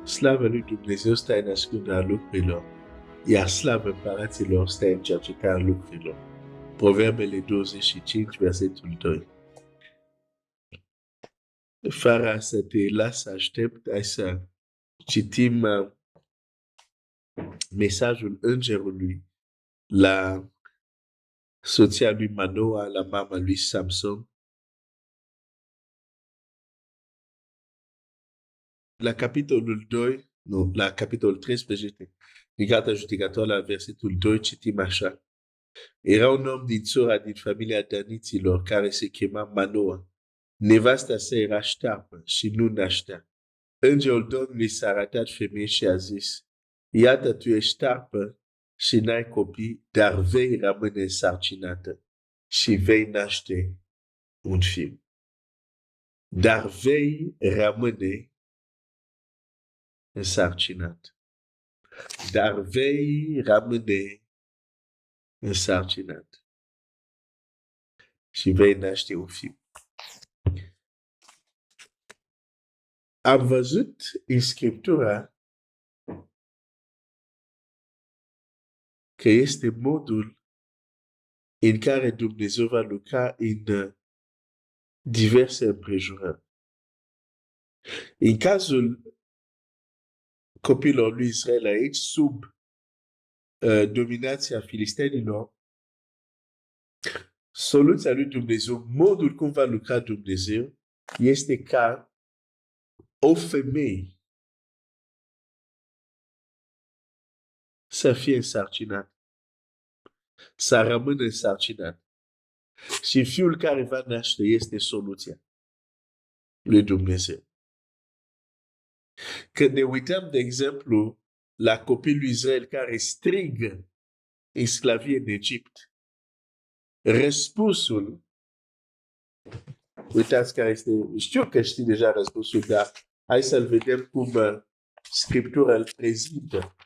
Slavă lui Dumnezeu stă în ascunderea lucrurilor, iar slavă împăraților stă în cercetarea lucrurilor. Proverbele 25, versetul 2. Fără să te las să aștept, hai să citim mesajul îngerului la soția lui Manoa, la mama lui Samson. La capitolul 2, nu, la capitolul 13, din Cartea Judecătoare, la versetul 2, citim așa. Era un om din țara din familia daniților care se chema Manoa. Nevasta sa era ștearpă și nu naștea. Îngerul Domnului s-a arătat femeii și a zis, iată, tu ești ștearpă și n-ai copii, dar vei rămâne însărcinată și vei naște un fiu. Dar vei rămâne însărcinat. Dar vei rămâne însărcinat și vei naște un fiu. Am văzut în Scriptura că este modul în care Dumnezeu va lucra în diverse împrejurări. În cazul copilor lui Israel aici, sub dominația filistenilor, soluția lui Dumnezeu, modul cum va lucra Dumnezeu, este ca o femeie să fie însărcinată, să rămână însărcinată. Și fiul care va naște este soluția lui Dumnezeu. Când ne uităm, de exemplu, la copilul lui Israel care strigă în sclavie în Egipt, răspunsul, uitați care este, știu că știi deja răspunsul, dar hai să-l vedem cum Scriptura îl prezintă.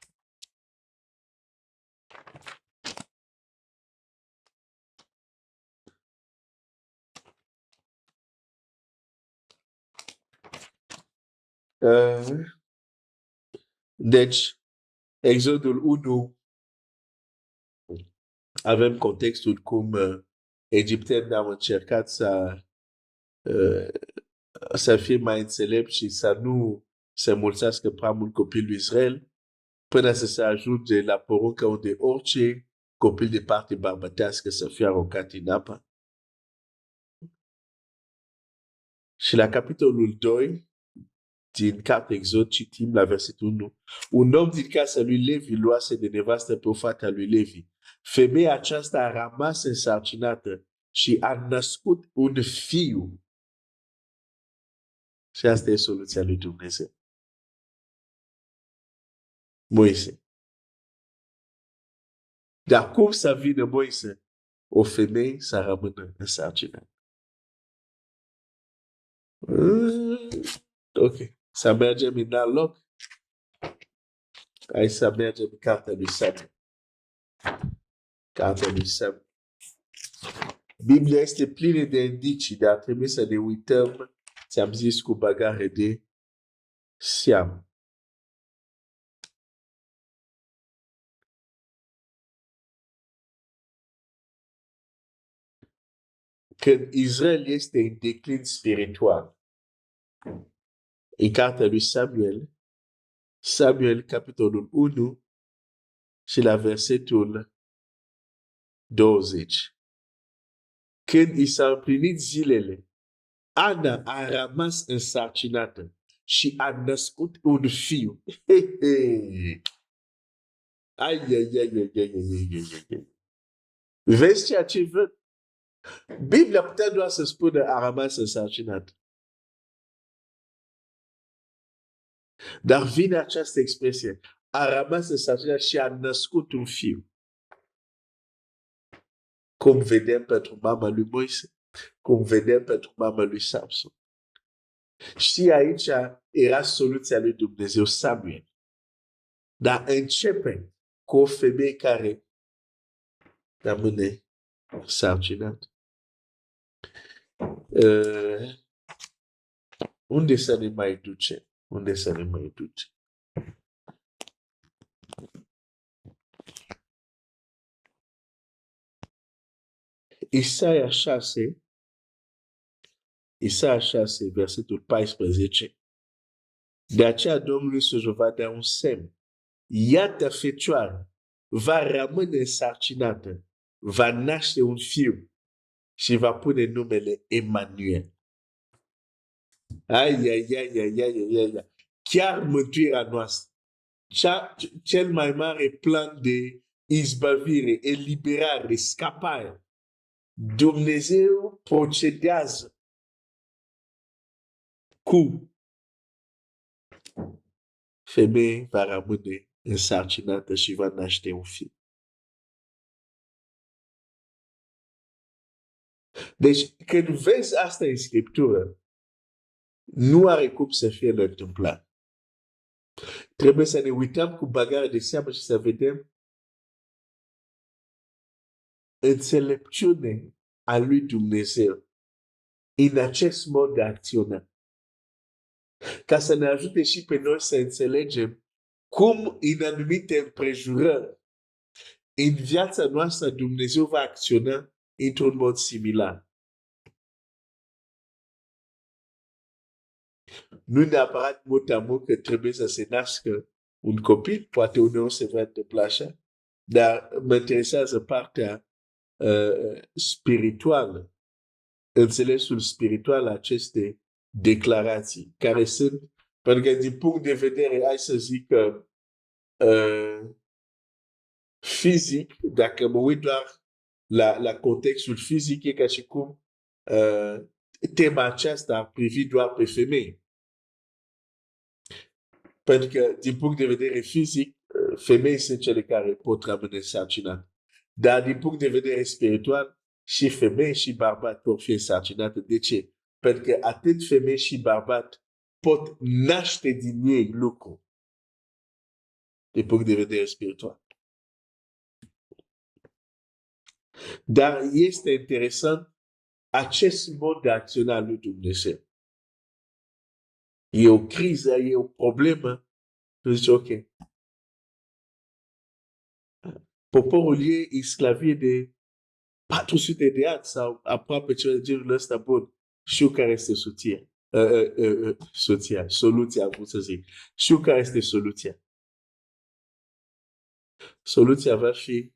Deci, Exodul 1, avem contextul cum egiptenii au încercat să fie mai înțelepți și să nu se mulțească prea mult copilul lui Israel, până să se ajunge la porunca unde orice copil de parte bărbătească să fie aruncat în apă. Și la capitolul 2, din cartea Exod, citim la versetul 1. Un om din casa lui Levi luase de nevastă pe o fată a lui Levi. Femeia aceasta a rămas însărcinată și a născut un fiu. Și asta e soluția lui Dumnezeu. Moise. Dar cum să vină Moise? O femeie să rămână însărcinată. Ok. Să mergem în alt loc. Hai să mergem în cartea lui Samuel. Cartea lui Samuel. Biblia este plină de indicii, dar trebuie să ne uităm, ți-am zis, cu bagare de seamă. Când Israel este în declin spiritual, în cartea lui Samuel, Samuel, capitolul 1, și la versetul 20. Când i s-au împlinit zilele, Ana a rămas însărcinată și a născut un fiu. Ai, ai, ai, ai, ai, ai, ai. Vezi ceea ce văd? Biblia putea doar să spună a rămas însărcinată. Dar vine această expresie, a rămas însărcinată și a născut un fiu. Cum vedem pentru mama lui Moise, cum vedem pentru mama lui Samson. Și aici era soluția lui Dumnezeu, Samuel. Dar începe cu o femeie care rămâne însărcinată. Unde să ne mai duce? Unde să ne mai duce? Isaia 6, versetul 14. De aceea Domnul Iisus va da un semn. Iată fecioară, va rămâne însărcinată, va naște un fiu și va pune numele Emanuel. Ai, ai, ai, ai, ai, ai, ai. Chiar mântuirea noastră, cel mai mare plan de izbăvire, eliberare, scapare, Dumnezeu procedează cu femeie va rămâne însărcinată și va naște un fiu. Deci, când vezi asta în Scriptură, nu are cum să fie întâmplat. Trebuie să ne uităm cu băgare de seamă și să vedem înțelepciune a lui Dumnezeu în acest mod de acțiune. Ca să ne ajute și pe noi să înțelegem cum în anumite împrejurări în viața noastră Dumnezeu va acționa într-un mod similar. Nu neapărat mult a mult că trebuie să se nască un copil, poate uneori se va întâmpla așa, dar mă interesează partea spirituală, înțelesul spiritual a acestei declarații, care sunt, pentru că din punct de vedere, hai să zic că fizic, dacă mă uit doar la contextul fizic, e ca și cum tema aceasta ar privi doar pe femei. Pentru că, din punct de vedere fizic, femei sunt cele care pot rămâne însărcinate. Dar, din punct de vedere spiritual, și femei și bărbați pot fi însărcinate. De ce? Pentru că atât femei și bărbați pot naște din ei lucru. Din punct de vedere spiritual. Dar este interesant acest mod de acțiune al lui Dumnezeu. E o criză, e o problemă. Tu zici, ok. Poporul e sclavie de 400 de ani sau aproape ceva de genul ăsta bun. Știu care este soția. Soluția, am vrut să zic. Știu care este soluția. Soluția va fi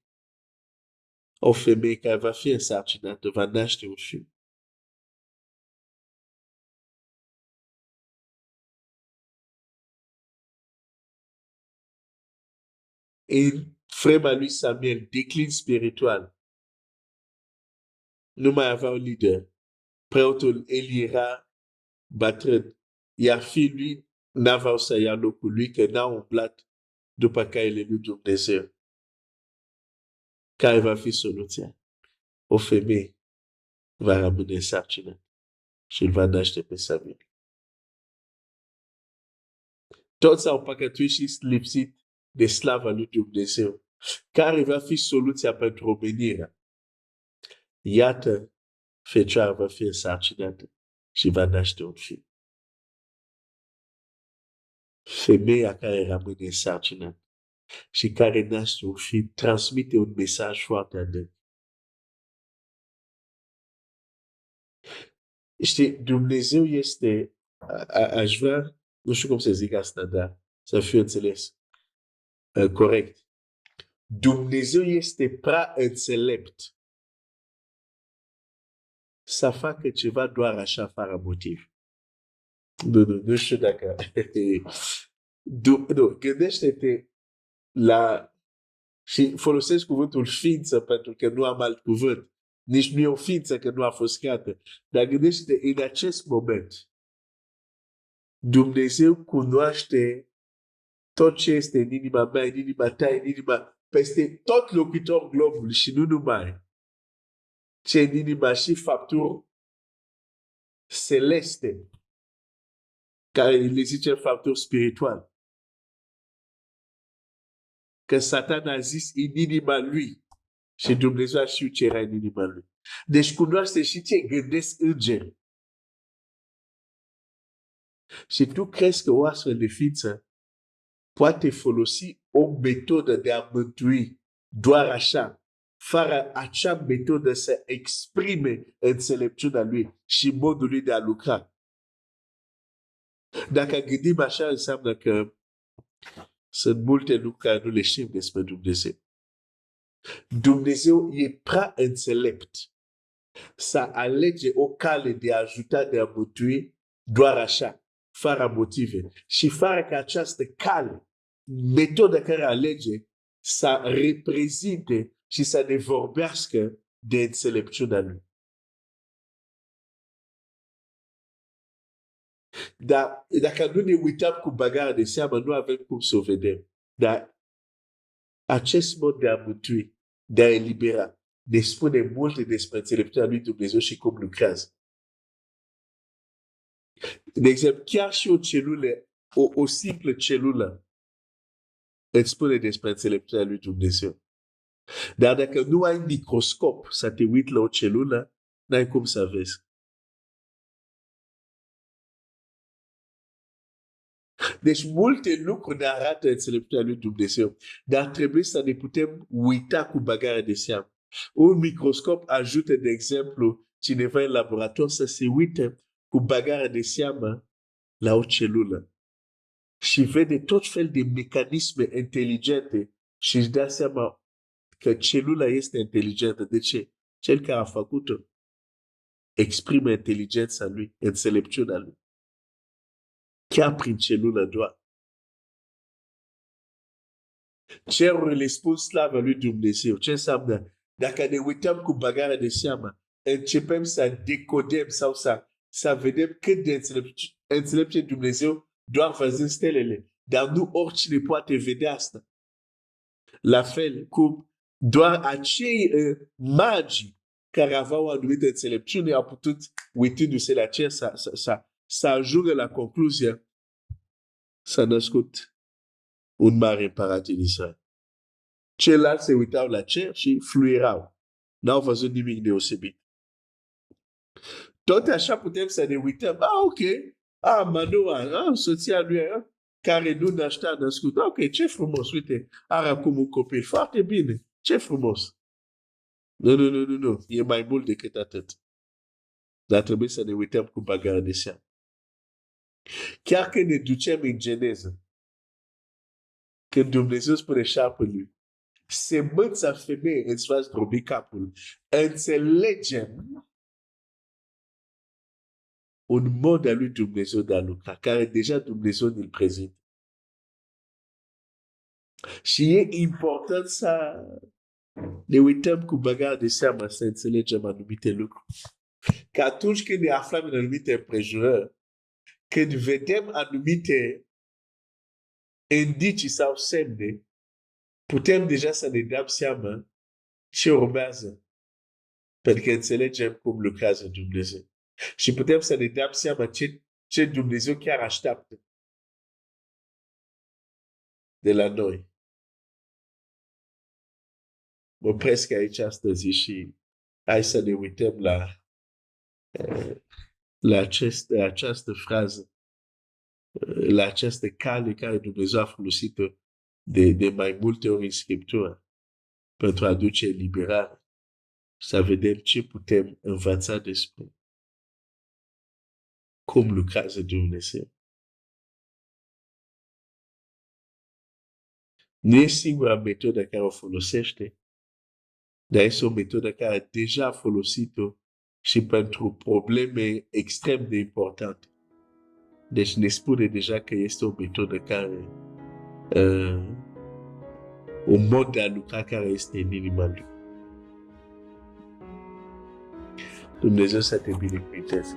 o femeie care va fi însărcinată, va naște un fiu. În vremea lui Samuel, declin spiritual, nu mai avea un lider. Preotul Eli era bătrân, iar fiul lui n-aveau să ia locul lui, că n-a umblat după caile lui Dumnezeu. Care va fi soluția? O femeie va rămâne însărcinată și îl va naște pe Samuel. Toți au păcătuit și lipsit de slava lui Dumnezeu. Care va fi soluția pentru omenirea? Iată, fecioara va fi însărcinată și va naște un fiu. Femeia care rămâne însărcinată și care naște un fiu transmite un mesaj foarte adânc. Știi, Dumnezeu este, aș vrea, nu știu cum să zic asta, dar să fiu înțeles corect. Dumnezeu este prea înțelept să facă ceva doar așa, fără motiv. Nu știu dacă... Nu, gândește-te la... Și folosesc cuvântul ființă pentru că nu am alt cuvânt. Nici nu e o ființă că nu a fost creată. Dar gândește-te, în acest moment, Dumnezeu cunoaște tot ce este în inima mea, în inima ta, în inima, peste tot locuitor globului și nu numai. Ce în inima și fapturi celeste, care le zice fapturi spiritual. Că Satan a zis în inima lui și Dumnezeu a știut ce era în inima lui. Deci cunoaște și ce gândesc îngeri. Și tu crezi că o astfel de ființă poate folosi o metodă de a mântui doar așa, fără acea metodă să exprime înțelepciunea lui și modul lui de a lucra. Dacă gândim așa, înseamnă că sunt multe lucruri care nu le știm despre Dumnezeu. Dumnezeu e prea înțelept să alege o cale de a ajuta, de a mântui, doar așa, fără motive. Și fără ca această cale, metoda care alege, să reprezinte și să ne vorbească de înțelepciunea lui. Dar dacă nu ne uităm cu băgare de seamă, nu avem cum să o vedem. Dar acest mod de a mântui, de a elibera, ne spune multe despre înțelepciunea lui Dumnezeu și cum lucrează. De exemplu, chiar și o celulă, o simplă celulă, îți spune despre înțelepciunea lui Dumnezeu. Dar dacă nu ai microscop să te uiți la o celulă, n-ai cum să vezi. Deci multe lucruri ne arată înțelepciunea lui Dumnezeu, dar trebuie să ne putem uita cu băgare de seamă. Un microscop ajută, de exemplu, cineva în laborator să se uite cu băgare de seamă la o celulă și vede tot fel de mecanisme inteligente și își dă seama că celula este inteligentă. De ce? Cel care a făcut-o exprimă inteligența lui, înțelepciunea lui. Chiar prin celulă doar. Cerurile spun slavă lui Dumnezeu. Ce înseamnă? Dacă ne uităm cu băgare de seamă, începem să decodem sau să vedem cât de înțelepce Dumnezeu doar văzând stelele. Dar nu oricine poate vedea asta. La fel cum doar acei magi care aveau o anumită înțelepciune au putut, uitându-se la cer, să ajungă la concluzia s-a născut un mare împărat din Israel. Ceilalți se uitau la cer și fluierau. N-au văzut nimic deosebit. Tot așa putem să ne uităm. Ok. Manoa, soția lui, care nu naștea, a născut. Ok, ce frumos, uite, are acum un copil. Foarte bine. Ce frumos. Nu. E mai mult decât atât. Dar trebuie să ne uităm cu băgare de seamă. Chiar când ne ducem în Geneză, când Dumnezeu spune șarpelui, semânța femeii îți va zdrobi capul, înțelegem un mod al lui Dumnezeu de a lucra, care deja Dumnezeu ne-l prezintă. Și e important să ne uităm cu băgare de seamă să înțelegem anumite lucruri. Că atunci când ne aflăm în anumite împrejurări, când vedem anumite indicii sau semne, putem deja să ne dăm seama ce urmează. Pentru că înțelegem cum lucrează Dumnezeu. Și putem să ne dăm seama ce Dumnezeu chiar așteaptă de la noi. Mă opresc aici astăzi și hai să ne uităm la această frază, la această cale care Dumnezeu a folosit-o de mai multe ori în Scriptură pentru a aduce eliberare. Să vedem ce putem învăța despre cum lucrează Dumnezeu. Nu e singura metodă care o folosește, dar este o metodă care deja a folosit-o și pentru probleme extrem de importante. Deci ne spune deja că este o metodă care, un mod de a lucra care este în inima lui. Dumnezeu să te binecuvânteze.